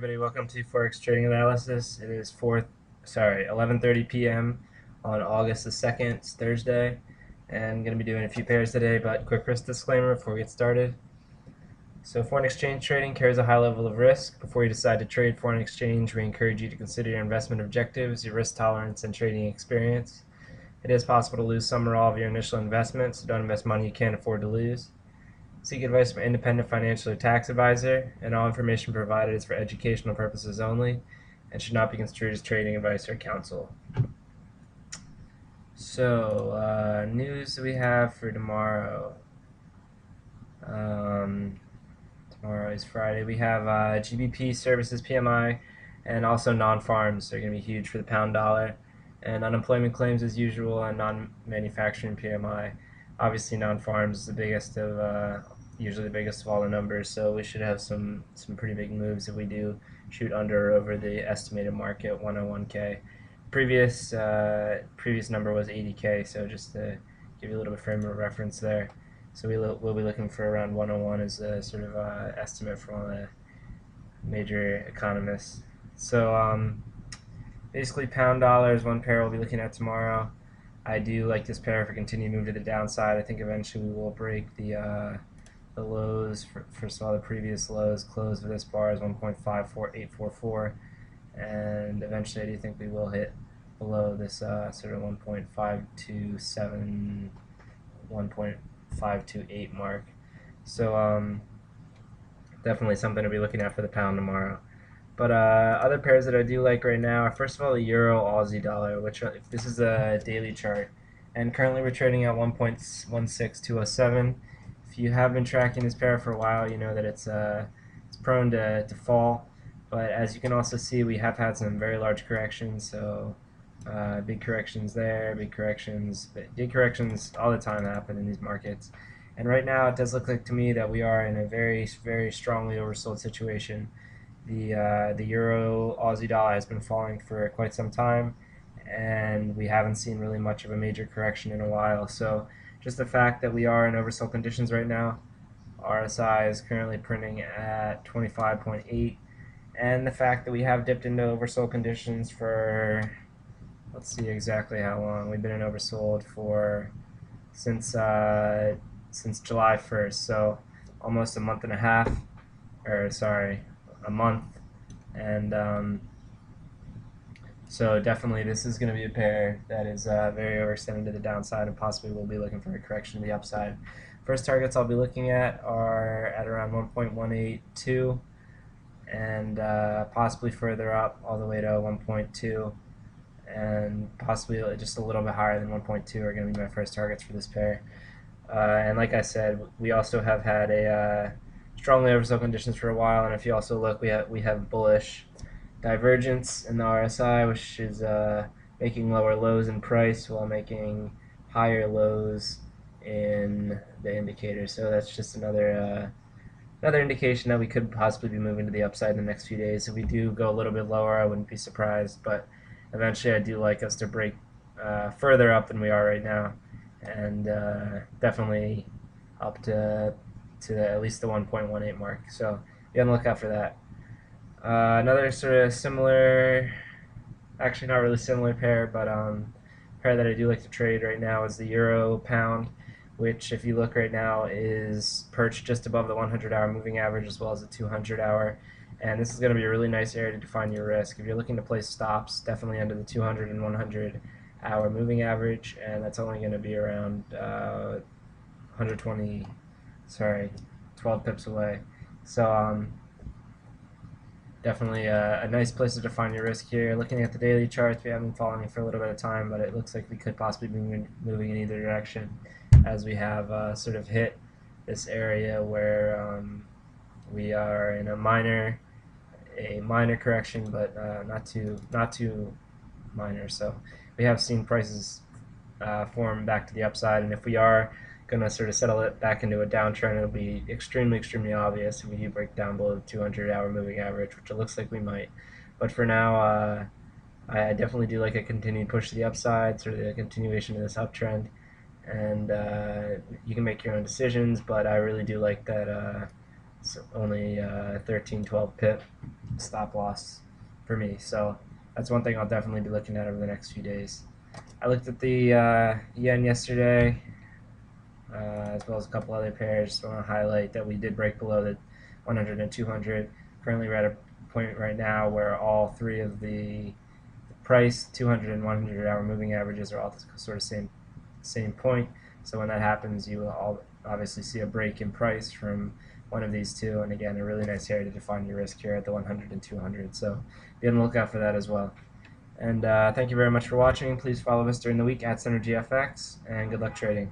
Everybody, welcome to Forex Trading Analysis. It is 11:30 p.m. on August the 2nd. It's Thursday, and I'm going to be doing a few pairs today, but quick risk disclaimer before we get started. So foreign exchange trading carries a high level of risk. Before you decide to trade foreign exchange, we encourage you to consider your investment objectives, your risk tolerance, and trading experience. It is possible to lose some or all of your initial investment, so don't invest money you can't afford to lose. Seek advice from an independent financial or tax advisor, and all information provided is for educational purposes only and should not be construed as trading advice or counsel. So, news we have for tomorrow. Tomorrow is Friday. We have GBP services PMI and also non-farms. They're going to be huge for the pound dollar. And unemployment claims as usual and non-manufacturing PMI. Obviously, non-farms is the biggest of usually the biggest of all the numbers, so we should have some pretty big moves if we do shoot under or over the estimated market 101k. Previous number was 80k, so just to give you a little bit frame of reference there. So we'll be looking for around 101 as a sort of estimate from all the major economists. So basically, pound dollar is one pair we'll be looking at tomorrow. I do like this pair for continued move to the downside. I think eventually we will break the lows. First of all, the previous lows closed with this bar is 1.54844, and eventually I do think we will hit below this sort of 1.527, 1.528 mark. So definitely something to be looking at for the pound tomorrow. But other pairs that I do like right now are, first of all, the Euro Aussie dollar, which if this is a daily chart, and currently we're trading at 1.16207. If you have been tracking this pair for a while, you know that it's prone to fall. But as you can also see, we have had some very large corrections. So big corrections there, big corrections all the time happen in these markets. And right now, it does look like to me that we are in a very, very strongly oversold situation. The Euro Aussie dollar has been falling for quite some time, and we haven't seen really much of a major correction in a while. So just the fact that we are in oversold conditions right now, RSI is currently printing at 25.8, and the fact that we have dipped into oversold conditions for, let's see exactly how long we've been in oversold for, since July 1st, so almost a month and a half, or sorry, a month. And so definitely this is going to be a pair that is very overextended to the downside, and possibly we'll be looking for a correction to the upside. First targets I'll be looking at are at around 1.182, and possibly further up all the way to 1.2, and possibly just a little bit higher than 1.2 are going to be my first targets for this pair. And like I said, we also have had a strongly oversold conditions for a while, and if you also look, we have bullish divergence in the RSI, which is making lower lows in price while making higher lows in the indicator. So that's just another indication that we could possibly be moving to the upside in the next few days. If we do go a little bit lower, I wouldn't be surprised, but eventually I do like us to break further up than we are right now, and definitely up to at least the 1.18 mark. So be on the lookout for that. Another sort of similar, actually not really similar pair, but pair that I do like to trade right now is the Euro Pound, which if you look right now is perched just above the 100-hour moving average as well as the 200-hour. And this is going to be a really nice area to define your risk. If you're looking to place stops, definitely under the 200 and 100-hour moving average, and that's only going to be around 12 pips away. So definitely a nice place to define your risk here. Looking at the daily charts, we haven't been following for a little bit of time, but it looks like we could possibly be moving in either direction, as we have sort of hit this area where we are in a minor correction, but not too minor. So we have seen prices form back to the upside, and if we are going to sort of settle it back into a downtrend, it'll be extremely, extremely obvious if we do break down below the 200-hour moving average, which it looks like we might. But for now, I definitely do like a continued push to the upside, sort of the continuation of this uptrend. And you can make your own decisions, but I really do like that So only 13, 12 pip stop loss for me. So that's one thing I'll definitely be looking at over the next few days. I looked at the yen yesterday, as well as a couple other pairs. Just want to highlight that we did break below the 100 and 200. Currently, we're at a point right now where all three of the price, 200 and 100 hour moving averages are all sort of same point. So when that happens, you will obviously see a break in price from one of these two, and again, a really nice area to define your risk here at the 100 and 200. So be on the lookout for that as well. And thank you very much for watching. Please follow us during the week at SynergyFX, and good luck trading.